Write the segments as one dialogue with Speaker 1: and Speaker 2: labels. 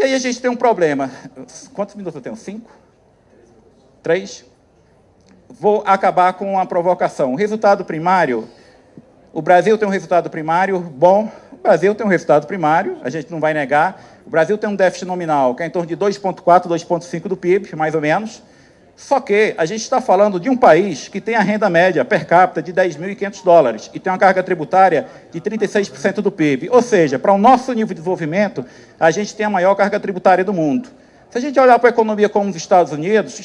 Speaker 1: aí a gente tem um problema. Quantos minutos eu tenho? 5? 3? Vou acabar com uma provocação. O resultado primário, o Brasil tem um resultado primário bom, o Brasil tem um resultado primário, a gente não vai negar. O Brasil tem um déficit nominal que é em torno de 2,4, 2,5 do PIB, mais ou menos. Só que a gente está falando de um país que tem a renda média per capita de $10.500 e tem uma carga tributária de 36% do PIB. Ou seja, para o nosso nível de desenvolvimento, a gente tem a maior carga tributária do mundo. Se a gente olhar para a economia como os Estados Unidos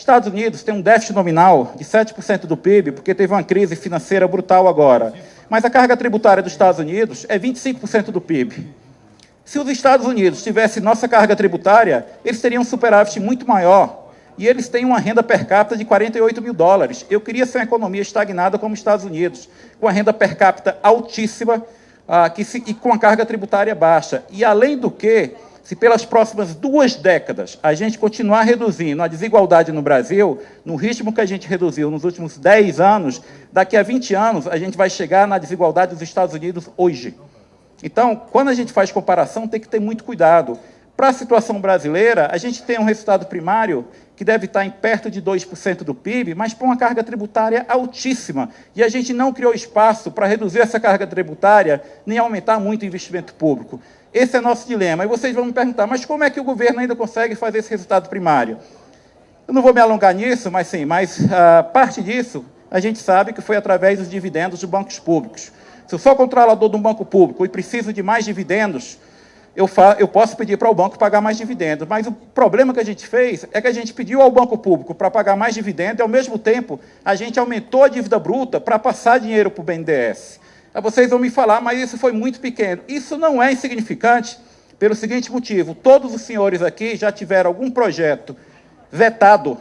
Speaker 1: têm um déficit nominal de 7% do PIB, porque teve uma crise financeira brutal agora. Mas a carga tributária dos Estados Unidos é 25% do PIB. Se os Estados Unidos tivessem nossa carga tributária, eles teriam um superávit muito maior. E eles têm uma renda per capita de $48 mil. Eu queria ser uma economia estagnada como os Estados Unidos, com a renda per capita altíssima e com a carga tributária baixa. E, além do que, se pelas próximas 2 décadas a gente continuar reduzindo a desigualdade no Brasil, no ritmo que a gente reduziu nos últimos 10 anos, daqui a 20 anos a gente vai chegar na desigualdade dos Estados Unidos hoje. Então, quando a gente faz comparação, tem que ter muito cuidado. Para a situação brasileira, a gente tem um resultado primário que deve estar em perto de 2% do PIB, mas com uma carga tributária altíssima. E a gente não criou espaço para reduzir essa carga tributária, nem aumentar muito o investimento público. Esse é nosso dilema. E vocês vão me perguntar, mas como é que o governo ainda consegue fazer esse resultado primário? Eu não vou me alongar nisso, mas parte disso, a gente sabe que foi através dos dividendos dos bancos públicos. Se eu sou controlador de um banco público e preciso de mais dividendos, eu posso pedir para o banco pagar mais dividendos, mas o problema que a gente fez é que a gente pediu ao banco público para pagar mais dividendos e, ao mesmo tempo, a gente aumentou a dívida bruta para passar dinheiro para o BNDES. Aí vocês vão me falar, mas isso foi muito pequeno. Isso não é insignificante pelo seguinte motivo: todos os senhores aqui já tiveram algum projeto vetado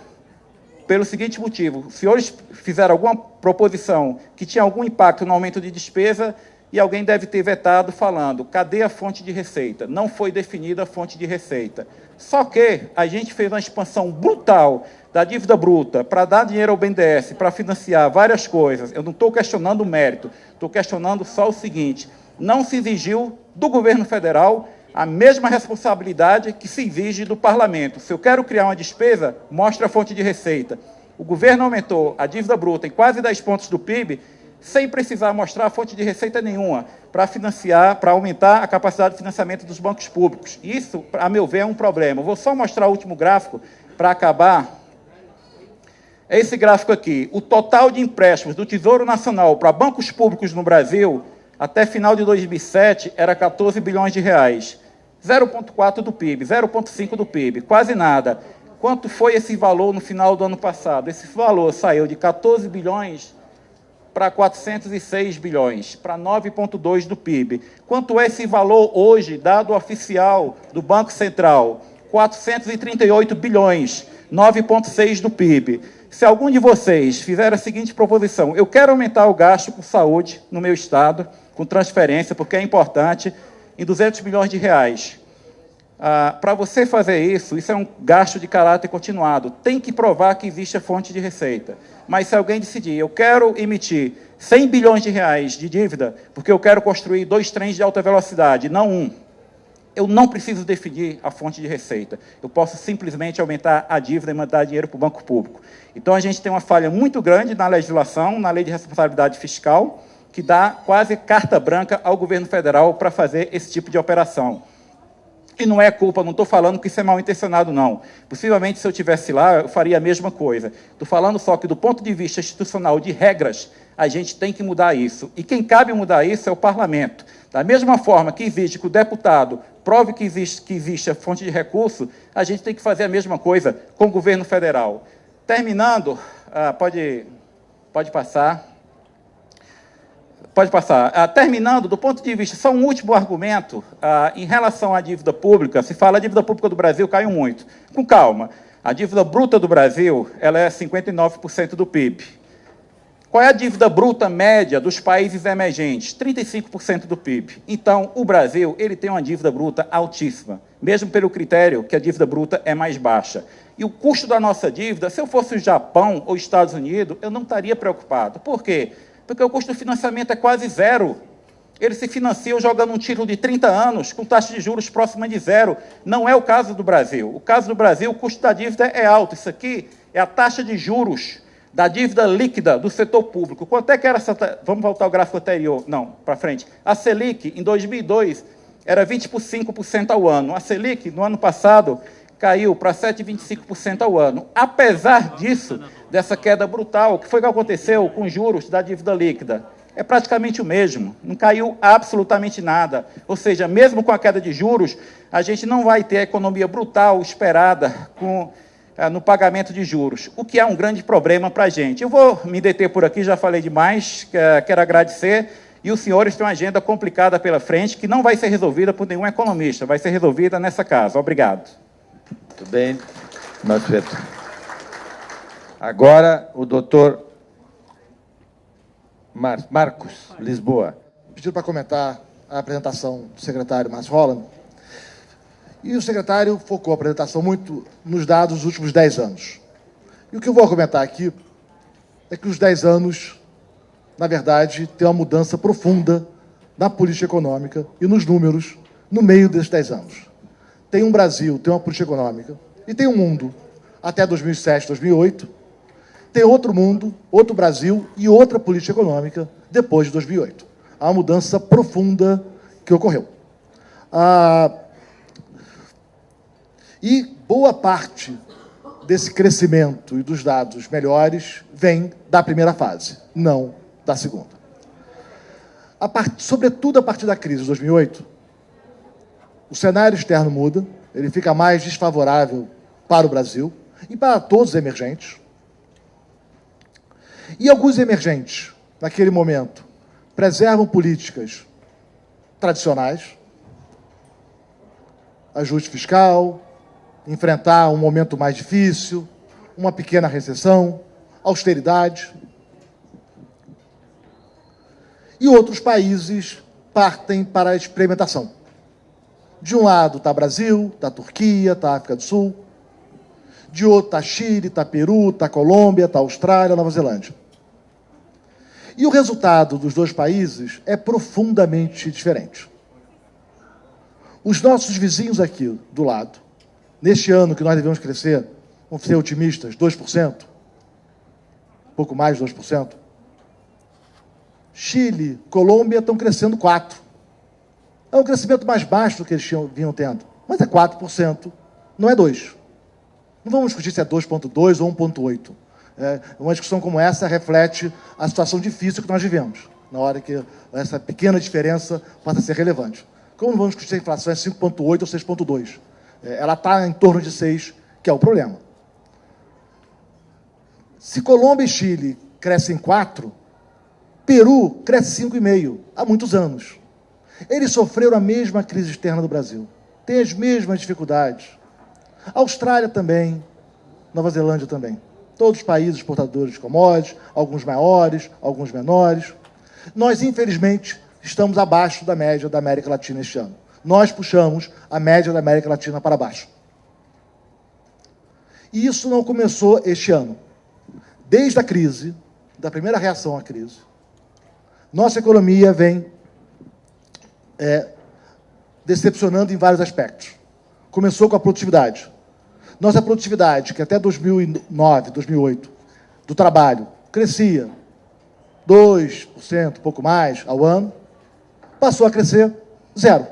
Speaker 1: pelo seguinte motivo: os senhores fizeram alguma proposição que tinha algum impacto no aumento de despesa, e alguém deve ter vetado falando, cadê a fonte de receita? Não foi definida a fonte de receita. Só que a gente fez uma expansão brutal da dívida bruta para dar dinheiro ao BNDES, para financiar várias coisas. Eu não estou questionando o mérito, estou questionando só o seguinte: não se exigiu do governo federal a mesma responsabilidade que se exige do parlamento. Se eu quero criar uma despesa, mostra a fonte de receita. O governo aumentou a dívida bruta em quase 10 pontos do PIB, sem precisar mostrar a fonte de receita nenhuma, para financiar, para aumentar a capacidade de financiamento dos bancos públicos. Isso, a meu ver, é um problema. Eu vou só mostrar o último gráfico para acabar. É esse gráfico aqui. O total de empréstimos do Tesouro Nacional para bancos públicos no Brasil, até final de 2007, era 14 bilhões de reais. 0,4 do PIB, 0,5 do PIB, quase nada. Quanto foi esse valor no final do ano passado? Esse valor saiu de 14 bilhões para 406 bilhões, para 9,2 do PIB. Quanto é esse valor hoje, dado oficial do Banco Central? 438 bilhões, 9,6 do PIB. Se algum de vocês fizer a seguinte proposição: eu quero aumentar o gasto com saúde no meu estado, com transferência, porque é importante, em 200 milhões de reais. Para você fazer isso é um gasto de caráter continuado. Tem que provar que existe a fonte de receita. Mas se alguém decidir, eu quero emitir 100 bilhões de reais de dívida, porque eu quero construir 2 trens de alta velocidade, não um, eu não preciso definir a fonte de receita. Eu posso simplesmente aumentar a dívida e mandar dinheiro para o banco público. Então, a gente tem uma falha muito grande na legislação, na lei de responsabilidade fiscal, que dá quase carta branca ao governo federal para fazer esse tipo de operação. E não é culpa, não estou falando que isso é mal intencionado, não. Possivelmente, se eu estivesse lá, eu faria a mesma coisa. Estou falando só que, do ponto de vista institucional, de regras, a gente tem que mudar isso. E quem cabe mudar isso é o parlamento. Da mesma forma que exige que o deputado prove que existe a fonte de recurso, a gente tem que fazer a mesma coisa com o governo federal. Terminando, pode passar. Pode passar. Terminando, do ponto de vista, só um último argumento, em relação à dívida pública. Se fala a dívida pública do Brasil caiu muito. Com calma, a dívida bruta do Brasil ela é 59% do PIB. Qual é a dívida bruta média dos países emergentes? 35% do PIB. Então, o Brasil ele tem uma dívida bruta altíssima, mesmo pelo critério que a dívida bruta é mais baixa. E o custo da nossa dívida, se eu fosse o Japão ou Estados Unidos, eu não estaria preocupado. Por quê? Porque o custo do financiamento é quase zero. Eles se financiam jogando um título de 30 anos com taxa de juros próxima de zero. Não é o caso do Brasil. O caso do Brasil, o custo da dívida é alto. Isso aqui é a taxa de juros da dívida líquida do setor público. Quanto é que era essa... Vamos voltar ao gráfico anterior. Não, para frente. A Selic, em 2002, era 25% ao ano. A Selic, no ano passado, caiu para 7,25% ao ano. Apesar disso, dessa queda brutal, o que foi que aconteceu com os juros da dívida líquida? É praticamente o mesmo, não caiu absolutamente nada. Ou seja, mesmo com a queda de juros, a gente não vai ter a economia brutal esperada no pagamento de juros, o que é um grande problema para a gente. Eu vou me deter por aqui, já falei demais, quero agradecer, e os senhores têm uma agenda complicada pela frente, que não vai ser resolvida por nenhum economista, vai ser resolvida nessa casa. Obrigado.
Speaker 2: Muito bem, Mansueto. Agora, o doutor Marcos Lisboa.
Speaker 3: Pedido para comentar a apresentação do secretário Márcio Holland. E o secretário focou a apresentação muito nos dados dos últimos 10 anos. E o que eu vou comentar aqui é que os 10 anos, na verdade, tem uma mudança profunda na política econômica e nos números no meio desses 10 anos. Tem um Brasil, tem uma política econômica, e tem um mundo até 2007, 2008, tem outro mundo, outro Brasil e outra política econômica depois de 2008. Há uma mudança profunda que ocorreu. E boa parte desse crescimento e dos dados melhores vem da primeira fase, não da segunda. Sobretudo a partir da crise de 2008, o cenário externo muda, ele fica mais desfavorável para o Brasil e para todos os emergentes. E alguns emergentes, naquele momento, preservam políticas tradicionais, ajuste fiscal, enfrentar um momento mais difícil, uma pequena recessão, austeridade. E outros países partem para a experimentação. De um lado está Brasil, está Turquia, está África do Sul. De outro está Chile, está Peru, está Colômbia, está Austrália, Nova Zelândia. E o resultado dos dois países é profundamente diferente. Os nossos vizinhos aqui do lado, neste ano que nós devemos crescer, vamos ser otimistas, 2%, pouco mais de 2%. Chile, Colômbia estão crescendo 4%. É um crescimento mais baixo do que eles vinham tendo, mas é 4%, não é 2%. Não vamos discutir se é 2,2 ou 1,8. Uma discussão como essa reflete a situação difícil que nós vivemos, na hora que essa pequena diferença passa a ser relevante. Como não vamos discutir se a inflação é 5,8 ou 6,2? Ela está em torno de 6, que é o problema. Se Colômbia e Chile crescem 4, Peru cresce 5,5 há muitos anos. Eles sofreram a mesma crise externa do Brasil, têm as mesmas dificuldades. A Austrália também, Nova Zelândia também. Todos os países exportadores de commodities, alguns maiores, alguns menores. Nós, infelizmente, estamos abaixo da média da América Latina este ano. Nós puxamos a média da América Latina para baixo. E isso não começou este ano. Desde a crise, da primeira reação à crise, nossa economia vem decepcionando em vários aspectos. Começou com a produtividade. Nossa produtividade, que até 2009, 2008, do trabalho, crescia 2%, pouco mais, ao ano, passou a crescer 0%.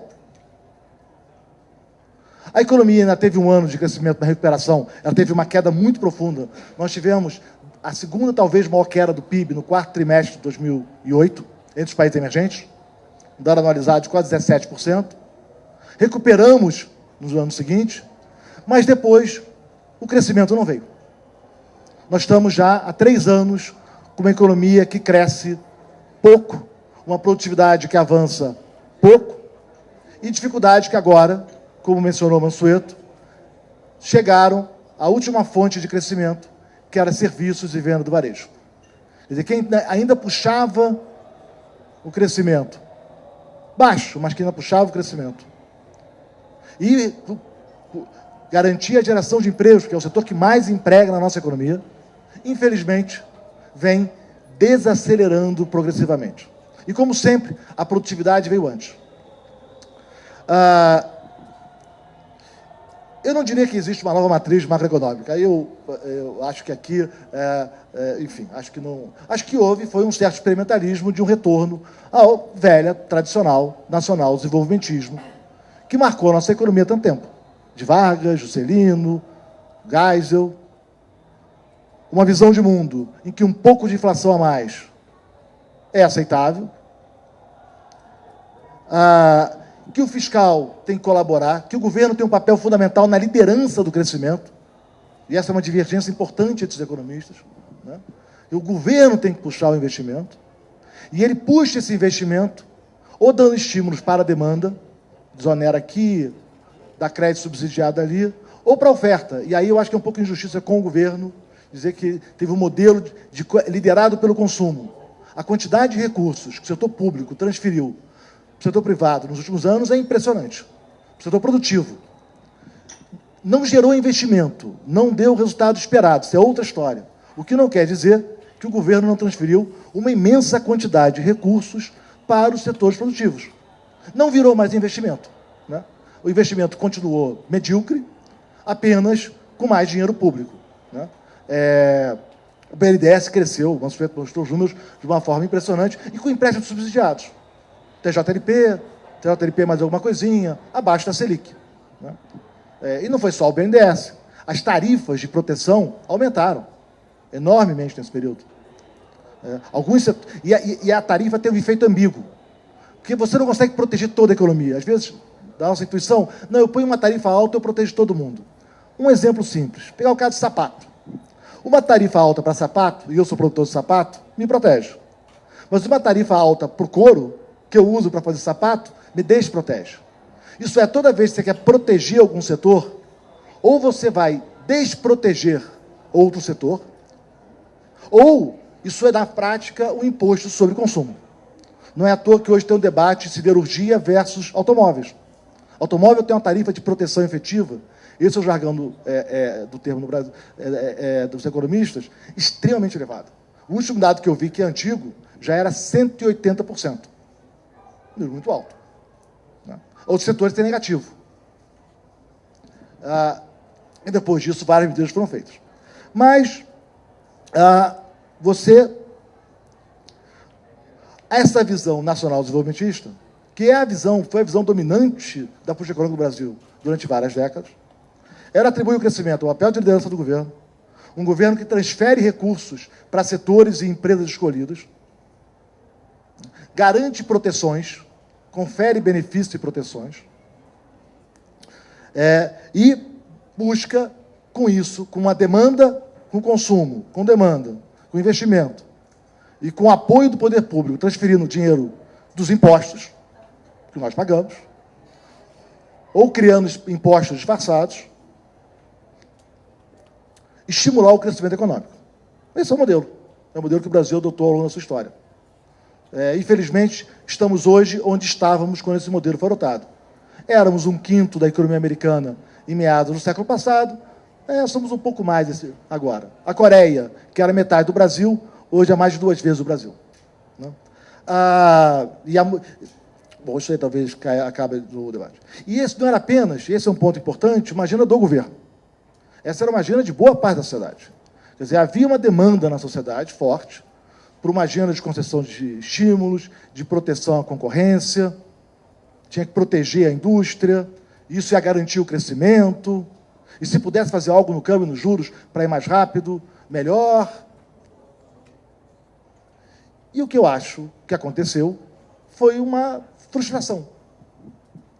Speaker 3: A economia ainda teve um ano de crescimento na recuperação, ela teve uma queda muito profunda. Nós tivemos a segunda, talvez, maior queda do PIB no quarto trimestre de 2008, entre os países emergentes, um dado anualizado de quase 17%. Recuperamos nos anos seguintes, mas depois o crescimento não veio. Nós estamos já há 3 anos com uma economia que cresce pouco, uma produtividade que avança pouco, e dificuldade que agora, como mencionou Mansueto, chegaram à última fonte de crescimento, que era serviços e venda do varejo. Quer dizer, quem ainda puxava o crescimento, baixo, mas que ainda puxava o crescimento, e garantia a geração de empregos, que é o setor que mais emprega na nossa economia, infelizmente, vem desacelerando progressivamente. E, como sempre, a produtividade veio antes. Eu não diria que existe uma nova matriz macroeconômica. Eu acho que aqui, enfim, acho que não. Acho que foi um certo experimentalismo de um retorno ao velho, tradicional, nacional desenvolvimentismo, que marcou a nossa economia há tanto tempo. De Vargas, Juscelino, Geisel. Uma visão de mundo em que um pouco de inflação a mais é aceitável, que o fiscal tem que colaborar, que o governo tem um papel fundamental na liderança do crescimento, e essa é uma divergência importante entre os economistas, né? E o governo tem que puxar o investimento, e ele puxa esse investimento ou dando estímulos para a demanda, desonera aqui, dá crédito subsidiado ali, ou para a oferta. E aí eu acho que é um pouco injustiça com o governo dizer que teve um modelo liderado pelo consumo. A quantidade de recursos que o setor público transferiu para o setor privado nos últimos anos é impressionante. O setor produtivo não gerou investimento, não deu o resultado esperado. Isso é outra história. O que não quer dizer que o governo não transferiu uma imensa quantidade de recursos para os setores produtivos. Não virou mais investimento, né? O investimento continuou medíocre, apenas com mais dinheiro público, né? O BNDES cresceu, o Mansueto mostrou os números de uma forma impressionante, e com empréstimos subsidiados. TJLP mais alguma coisinha, abaixo da Selic, né? E não foi só o BNDES. As tarifas de proteção aumentaram enormemente nesse período. E a tarifa tem um efeito ambíguo, porque você não consegue proteger toda a economia. Às vezes, da nossa intuição, não, eu ponho uma tarifa alta, eu protejo todo mundo. Um exemplo simples, pegar o caso de sapato. Uma tarifa alta para sapato, e eu sou produtor de sapato, me protege. Mas uma tarifa alta para o couro, que eu uso para fazer sapato, me desprotege. Isso é, toda vez que você quer proteger algum setor, ou você vai desproteger outro setor, ou isso é, na prática, um imposto sobre consumo. Não é à toa que hoje tem um debate siderurgia versus automóveis. Automóvel tem uma tarifa de proteção efetiva, esse é o jargão do termo no Brasil, dos economistas, extremamente elevado. O último dado que eu vi, que é antigo, já era 180%. Muito alto, né? Outros setores têm negativo. E depois disso, várias medidas foram feitas. Mas essa visão nacional desenvolvimentista, que foi a visão dominante da política econômica do Brasil durante várias décadas, ela atribui o crescimento ao papel de liderança do governo, um governo que transfere recursos para setores e empresas escolhidas, garante proteções, confere benefícios e proteções, e busca, com isso, com uma demanda, com consumo, com demanda, com investimento, e com apoio do poder público, transferindo dinheiro dos impostos, que nós pagamos, ou criando impostos disfarçados, estimular o crescimento econômico. Esse é o modelo. É o modelo que o Brasil adotou ao longo da sua história. Infelizmente, estamos hoje onde estávamos quando esse modelo foi adotado. Éramos 1/5 da economia americana em meados do século passado, somos um pouco mais agora. A Coreia, que era metade do Brasil, hoje é mais de 2 vezes o Brasil, né? Bom, isso aí talvez acabe no debate. E esse não era apenas, esse é um ponto importante, uma agenda do governo. Essa era uma agenda de boa parte da sociedade. Quer dizer, havia uma demanda na sociedade forte por uma agenda de concessão de estímulos, de proteção à concorrência, tinha que proteger a indústria, isso ia garantir o crescimento, e se pudesse fazer algo no câmbio, nos juros, para ir mais rápido, melhor. E o que eu acho que aconteceu foi uma frustração.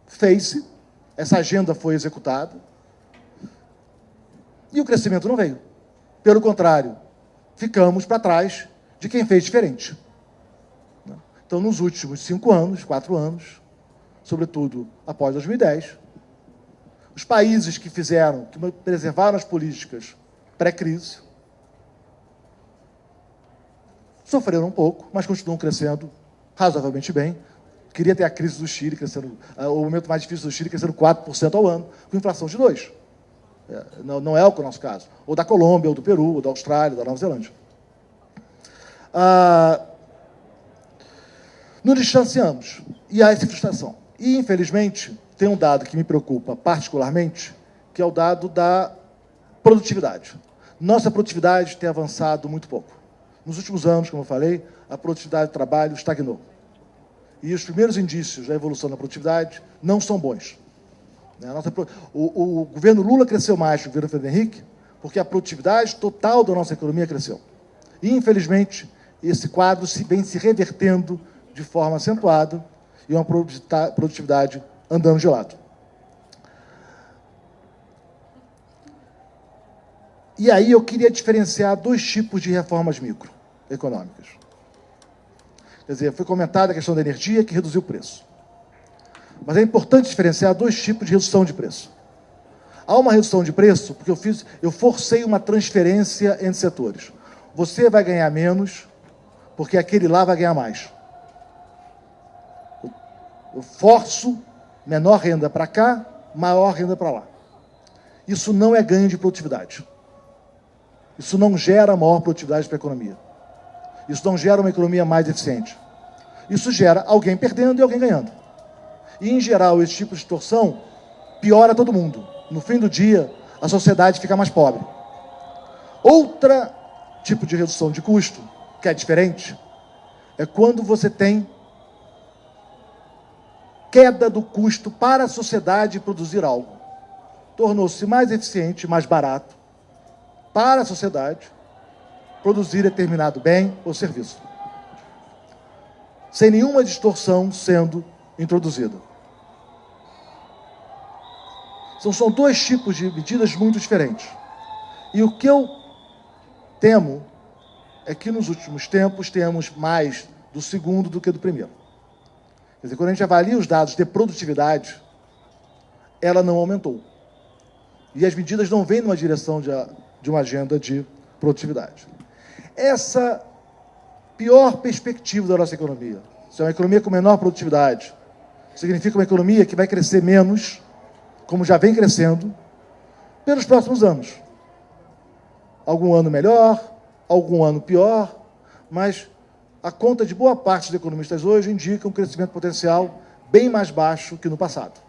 Speaker 3: Fez-se, essa agenda foi executada, e o crescimento não veio. Pelo contrário, ficamos para trás de quem fez diferente. Então, nos últimos 5 anos, 4 anos, sobretudo após 2010, os países que preservaram as políticas pré-crise, sofreram um pouco, mas continuam crescendo razoavelmente bem. Queria ter a crise do Chile, o momento mais difícil do Chile, crescendo 4% ao ano, com inflação de 2%. Não é o nosso caso. Ou da Colômbia, ou do Peru, ou da Austrália, da Nova Zelândia. Nos distanciamos, e há essa frustração. E, infelizmente, tem um dado que me preocupa particularmente, que é o dado da produtividade. Nossa produtividade tem avançado muito pouco. Nos últimos anos, como eu falei, a produtividade do trabalho estagnou. E os primeiros indícios da evolução da produtividade não são bons. O governo Lula cresceu mais que o governo Fernando Henrique, porque a produtividade total da nossa economia cresceu. E, infelizmente, esse quadro vem se revertendo de forma acentuada e uma produtividade andando de lado. E aí eu queria diferenciar dois tipos de reformas microeconômicas. Quer dizer, foi comentada a questão da energia, que reduziu o preço. Mas é importante diferenciar dois tipos de redução de preço. Há uma redução de preço porque eu forcei uma transferência entre setores. Você vai ganhar menos, porque aquele lá vai ganhar mais. Eu forço menor renda para cá, maior renda para lá. Isso não é ganho de produtividade. Isso não gera maior produtividade para a economia. Isso não gera uma economia mais eficiente. Isso gera alguém perdendo e alguém ganhando. E, em geral, esse tipo de distorção piora todo mundo. No fim do dia, a sociedade fica mais pobre. Outro tipo de redução de custo, que é diferente, é quando você tem queda do custo para a sociedade produzir algo. Tornou-se mais eficiente, mais barato para a sociedade produzir determinado bem ou serviço, sem nenhuma distorção sendo introduzida. São dois tipos de medidas muito diferentes. E o que eu temo é que nos últimos tempos temos mais do segundo do que do primeiro. Quer dizer, quando a gente avalia os dados de produtividade, ela não aumentou. E as medidas não vêm numa direção de uma agenda de produtividade. Essa pior perspectiva da nossa economia, se é uma economia com menor produtividade, significa uma economia que vai crescer menos, como já vem crescendo, pelos próximos anos. Algum ano melhor, algum ano pior, mas a conta de boa parte dos economistas hoje indica um crescimento potencial bem mais baixo que no passado.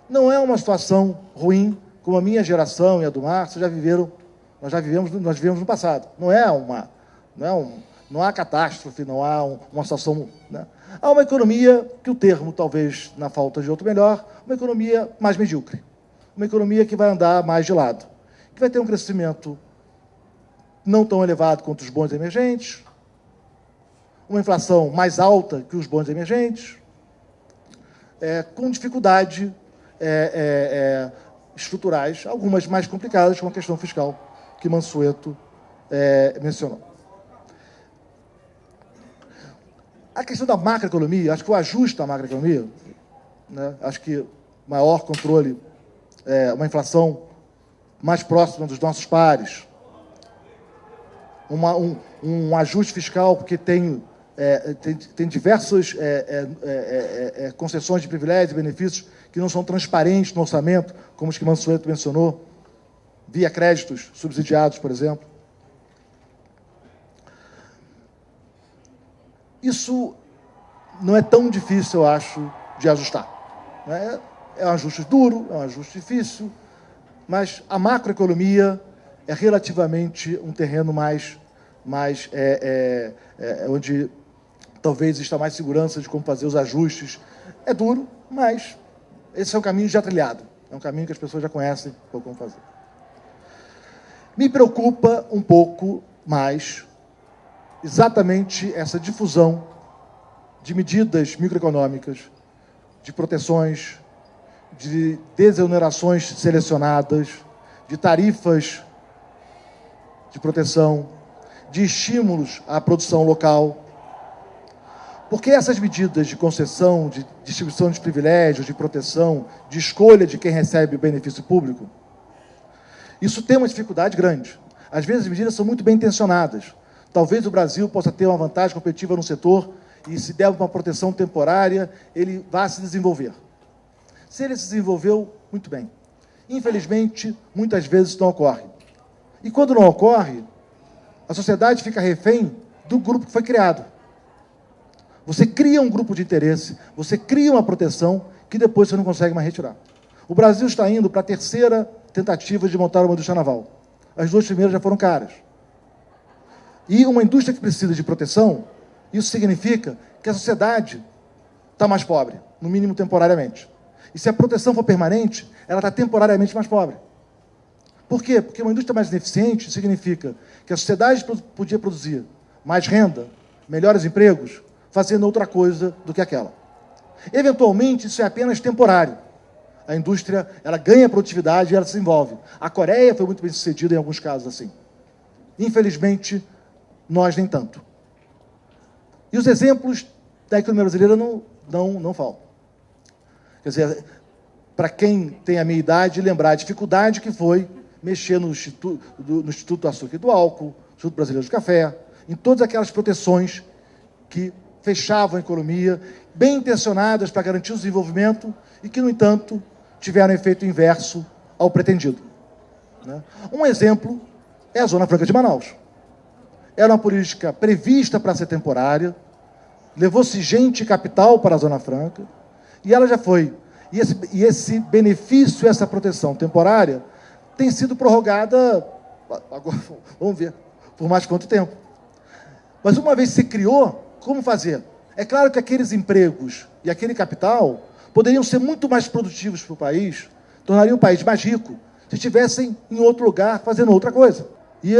Speaker 3: Não é uma situação ruim, como a minha geração e a do Márcio nós vivemos no passado. Não há catástrofe, não há uma situação... Né? Há uma economia que o termo, talvez, na falta de outro melhor, uma economia mais medíocre. Uma economia que vai andar mais de lado. Que vai ter um crescimento não tão elevado quanto os bons emergentes, uma inflação mais alta que os bons emergentes, com dificuldade estruturais, algumas mais complicadas, como a questão fiscal, que Mansueto mencionou. A questão da macroeconomia, acho que o ajuste da macroeconomia, né, acho que maior controle, uma inflação mais próxima dos nossos pares, um ajuste fiscal, porque tem diversas concessões de privilégios e benefícios que não são transparentes no orçamento, como os que Mansueto mencionou, via créditos subsidiados, por exemplo. Isso não é tão difícil, eu acho, de ajustar. É um ajuste duro, é um ajuste difícil, mas a macroeconomia é relativamente um terreno onde talvez exista mais segurança de como fazer os ajustes. É duro, mas esse é um caminho já trilhado. É um caminho que as pessoas já conhecem como fazer. Me preocupa um pouco mais exatamente essa difusão de medidas microeconômicas, de proteções, de desonerações selecionadas, de tarifas de proteção, de estímulos à produção local. Porque essas medidas de concessão, de distribuição de privilégios, de proteção, de escolha de quem recebe o benefício público, isso tem uma dificuldade grande. Às vezes as medidas são muito bem intencionadas. Talvez o Brasil possa ter uma vantagem competitiva no setor e, se der uma proteção temporária, ele vá se desenvolver. Se ele se desenvolveu, muito bem. Infelizmente, muitas vezes isso não ocorre. E quando não ocorre, a sociedade fica refém do grupo que foi criado. Você cria um grupo de interesse, você cria uma proteção que depois você não consegue mais retirar. O Brasil está indo para a terceira tentativa de montar uma indústria naval. As duas primeiras já foram caras. E uma indústria que precisa de proteção, isso significa que a sociedade está mais pobre, no mínimo temporariamente. E se a proteção for permanente, ela está temporariamente mais pobre. Por quê? Porque uma indústria mais ineficiente significa que a sociedade podia produzir mais renda, melhores empregos, fazendo outra coisa do que aquela. Eventualmente, isso é apenas temporário. A indústria, ela ganha produtividade e ela se desenvolve. A Coreia foi muito bem sucedida em alguns casos assim. Infelizmente, nós nem tanto. E os exemplos da economia brasileira não faltam. Quer dizer, para quem tem a minha idade, lembrar a dificuldade que foi mexer no Instituto do Açúcar e do Álcool, Instituto Brasileiro de Café, em todas aquelas proteções que fechavam a economia, bem intencionadas para garantir o desenvolvimento e que, no entanto, tiveram efeito inverso ao pretendido. Um exemplo é a Zona Franca de Manaus. Era uma política prevista para ser temporária, levou-se gente e capital para a Zona Franca, e ela já foi. E esse benefício, essa proteção temporária, tem sido prorrogada, agora vamos ver, por mais quanto tempo. Mas uma vez se criou, como fazer? É claro que aqueles empregos e aquele capital poderiam ser muito mais produtivos para o país, tornariam o país mais rico, se estivessem em outro lugar fazendo outra coisa. E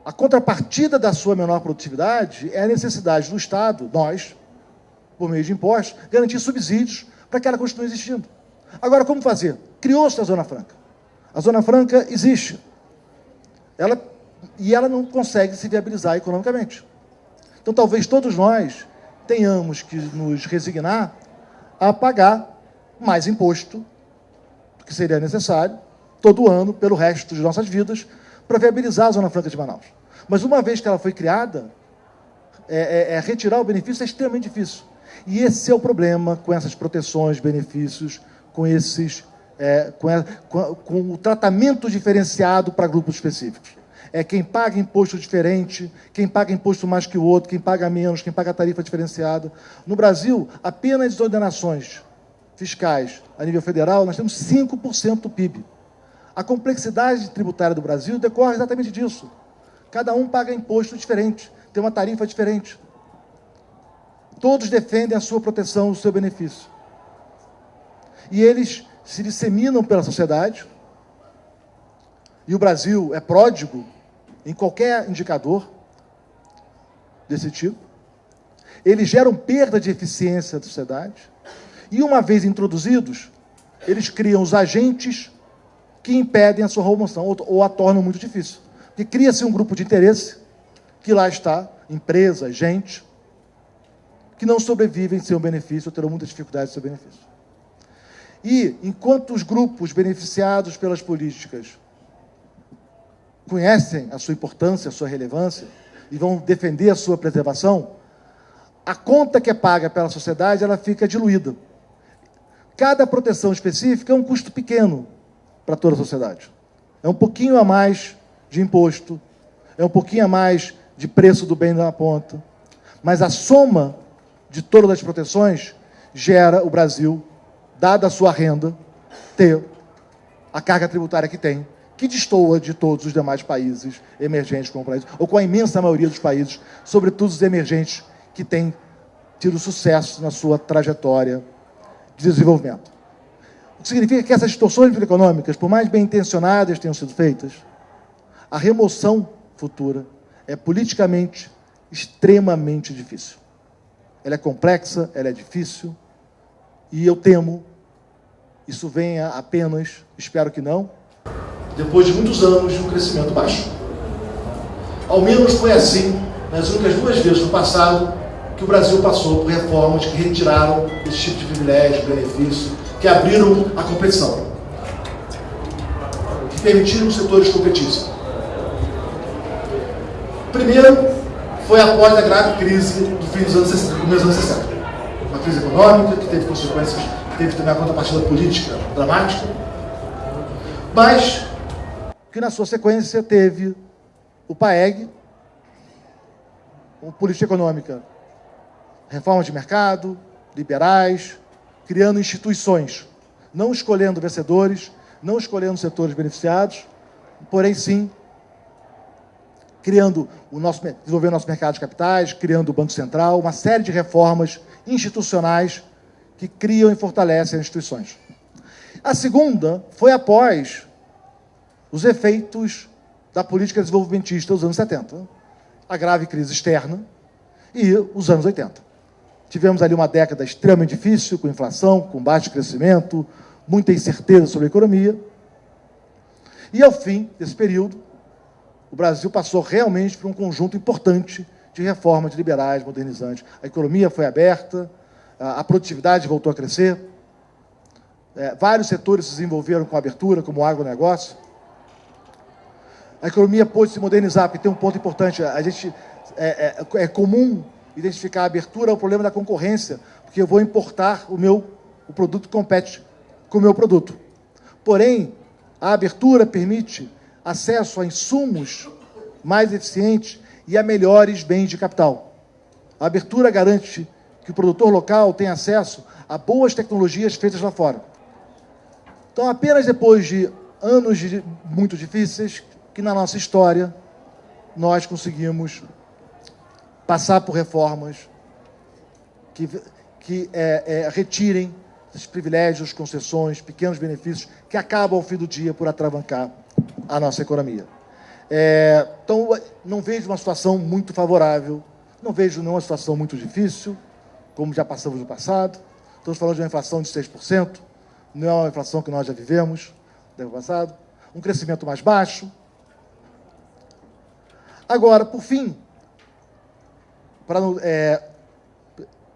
Speaker 3: a contrapartida da sua menor produtividade é a necessidade do Estado, nós, por meio de impostos, garantir subsídios para que ela continue existindo. Agora, como fazer? Criou-se a Zona Franca. A Zona Franca existe. E ela não consegue se viabilizar economicamente. Então, talvez todos nós tenhamos que nos resignar a pagar mais imposto do que seria necessário, todo ano, pelo resto de nossas vidas, para viabilizar a Zona Franca de Manaus. Mas uma vez que ela foi criada, retirar o benefício é extremamente difícil. E esse é o problema com essas proteções, benefícios, com o tratamento diferenciado para grupos específicos. É quem paga imposto diferente, quem paga imposto mais que o outro, quem paga menos, quem paga tarifa diferenciada. No Brasil, apenas ordenações fiscais a nível federal, nós temos 5% do PIB. A complexidade tributária do Brasil decorre exatamente disso. Cada um paga imposto diferente, tem uma tarifa diferente. Todos defendem a sua proteção, o seu benefício. E eles se disseminam pela sociedade, e o Brasil é pródigo em qualquer indicador desse tipo. Eles geram perda de eficiência da sociedade, e uma vez introduzidos, eles criam os agentes que impedem a sua remoção, ou a tornam muito difícil. Porque cria-se um grupo de interesse, que lá está, empresa, gente, que não sobrevivem sem o benefício, ou terão muita dificuldade sem o benefício. E, enquanto os grupos beneficiados pelas políticas conhecem a sua importância, a sua relevância, e vão defender a sua preservação, a conta que é paga pela sociedade, ela fica diluída. Cada proteção específica é um custo pequeno para toda a sociedade. É um pouquinho a mais de imposto, é um pouquinho a mais de preço do bem na ponta, mas a soma de todas as proteções gera o Brasil, dada a sua renda, ter a carga tributária que tem, que destoa de todos os demais países emergentes como o Brasil, ou com a imensa maioria dos países, sobretudo os emergentes, que têm tido sucesso na sua trajetória de desenvolvimento. O que significa que essas distorções econômicas, por mais bem intencionadas tenham sido feitas, a remoção futura é politicamente extremamente difícil. Ela é complexa, ela é difícil, e eu temo, isso venha apenas, espero que não, depois de muitos anos de um crescimento baixo. Ao menos foi assim nas únicas 2 vezes no passado que o Brasil passou por reformas que retiraram esse tipo de privilégio, benefício, que abriram a competição, que permitiram que os setores competissem. Primeiro, foi após a grave crise do fim dos anos 60, começo dos anos 60. Uma crise econômica que teve consequências, que teve também a contrapartida política dramática, mas que na sua sequência teve o PAEG, uma política econômica reformas de mercado, liberais, criando instituições, não escolhendo vencedores, não escolhendo setores beneficiados, porém, sim, desenvolvendo nosso mercado de capitais, criando o Banco Central, uma série de reformas institucionais que criam e fortalecem as instituições. A segunda foi após os efeitos da política desenvolvimentista dos anos 70, a grave crise externa e os anos 80. Tivemos ali uma década extremamente difícil, com inflação, com baixo crescimento, muita incerteza sobre a economia. E, ao fim desse período, o Brasil passou realmente por um conjunto importante de reformas liberais, modernizantes. A economia foi aberta, a produtividade voltou a crescer, vários setores se desenvolveram com abertura, como o agronegócio. A economia pôde se modernizar, porque tem um ponto importante, é comum identificar a abertura ao problema da concorrência, porque eu vou importar o produto que compete com o meu produto. Porém, a abertura permite acesso a insumos mais eficientes e a melhores bens de capital. A abertura garante que o produtor local tenha acesso a boas tecnologias feitas lá fora. Então, apenas depois de anos muito difíceis, que na nossa história nós conseguimos passar por reformas que retirem esses privilégios, concessões, pequenos benefícios que acabam ao fim do dia por atravancar a nossa economia. Então, não vejo uma situação muito favorável, não vejo nenhuma situação muito difícil, como já passamos no passado. Estamos falando de uma inflação de 6%, não é uma inflação que nós já vivemos no passado, um crescimento mais baixo. Agora, por fim,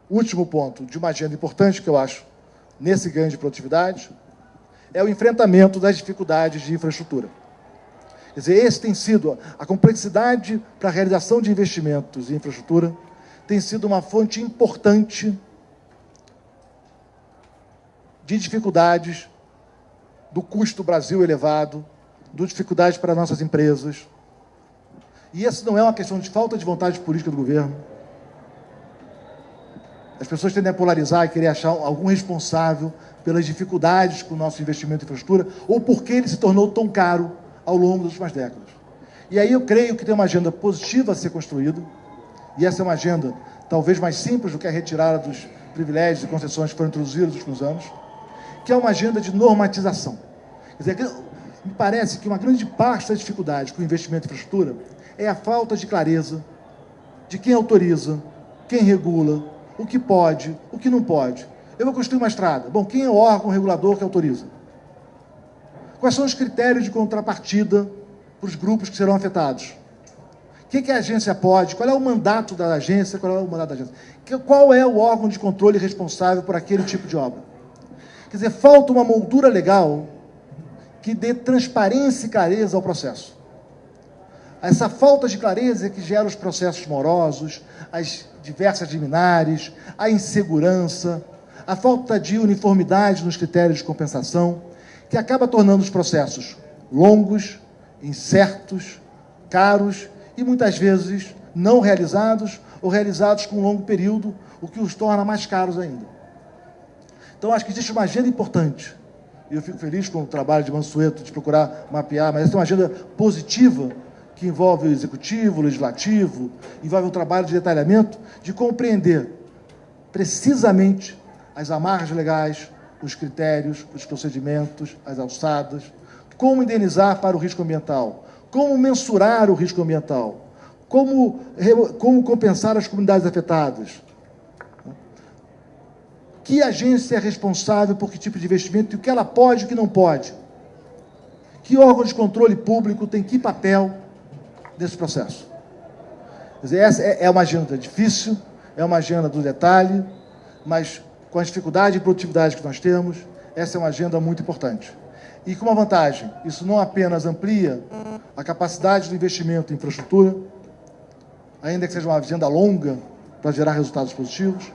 Speaker 3: último ponto de uma agenda importante que eu acho nesse ganho de produtividade é o enfrentamento das dificuldades de infraestrutura. Quer dizer, esse tem sido a complexidade para a realização de investimentos em infraestrutura tem sido uma fonte importante de dificuldades do custo do Brasil elevado, de dificuldades para nossas empresas. E isso não é uma questão de falta de vontade política do governo. As pessoas tendem a polarizar e querer achar algum responsável pelas dificuldades com o nosso investimento em infraestrutura ou porque ele se tornou tão caro ao longo das últimas décadas. E aí eu creio que tem uma agenda positiva a ser construída, e essa é uma agenda talvez mais simples do que a retirada dos privilégios e concessões que foram introduzidos nos últimos anos, que é uma agenda de normatização. Quer dizer, me parece que uma grande parte da dificuldade com o investimento em infraestrutura é a falta de clareza de quem autoriza, quem regula, o que pode, o que não pode. Eu vou construir uma estrada. Bom, quem é o órgão regulador que autoriza? Quais são os critérios de contrapartida para os grupos que serão afetados? O que a agência pode? Qual é o mandato da agência? Qual é o mandato da agência? Qual é o órgão de controle responsável por aquele tipo de obra? Quer dizer, falta uma moldura legal que dê transparência e clareza ao processo. Essa falta de clareza é que gera os processos morosos, as diversas liminares, a insegurança, a falta de uniformidade nos critérios de compensação, que acaba tornando os processos longos, incertos, caros e, muitas vezes, não realizados ou realizados com um longo período, o que os torna mais caros ainda. Então, acho que existe uma agenda importante, e eu fico feliz com o trabalho de Mansueto de procurar mapear, mas essa é uma agenda positiva que envolve o executivo, o legislativo, envolve um trabalho de detalhamento, de compreender precisamente as amarras legais, os critérios, os procedimentos, as alçadas, como indenizar para o risco ambiental, como mensurar o risco ambiental, como compensar as comunidades afetadas, que agência é responsável por que tipo de investimento e o que ela pode e o que não pode, que órgão de controle público tem que papel nesse processo. Quer dizer, essa é uma agenda difícil, é uma agenda do detalhe, mas com a dificuldade e produtividade que nós temos, essa é uma agenda muito importante. E com uma vantagem, isso não apenas amplia a capacidade do investimento em infraestrutura, ainda que seja uma agenda longa para gerar resultados positivos,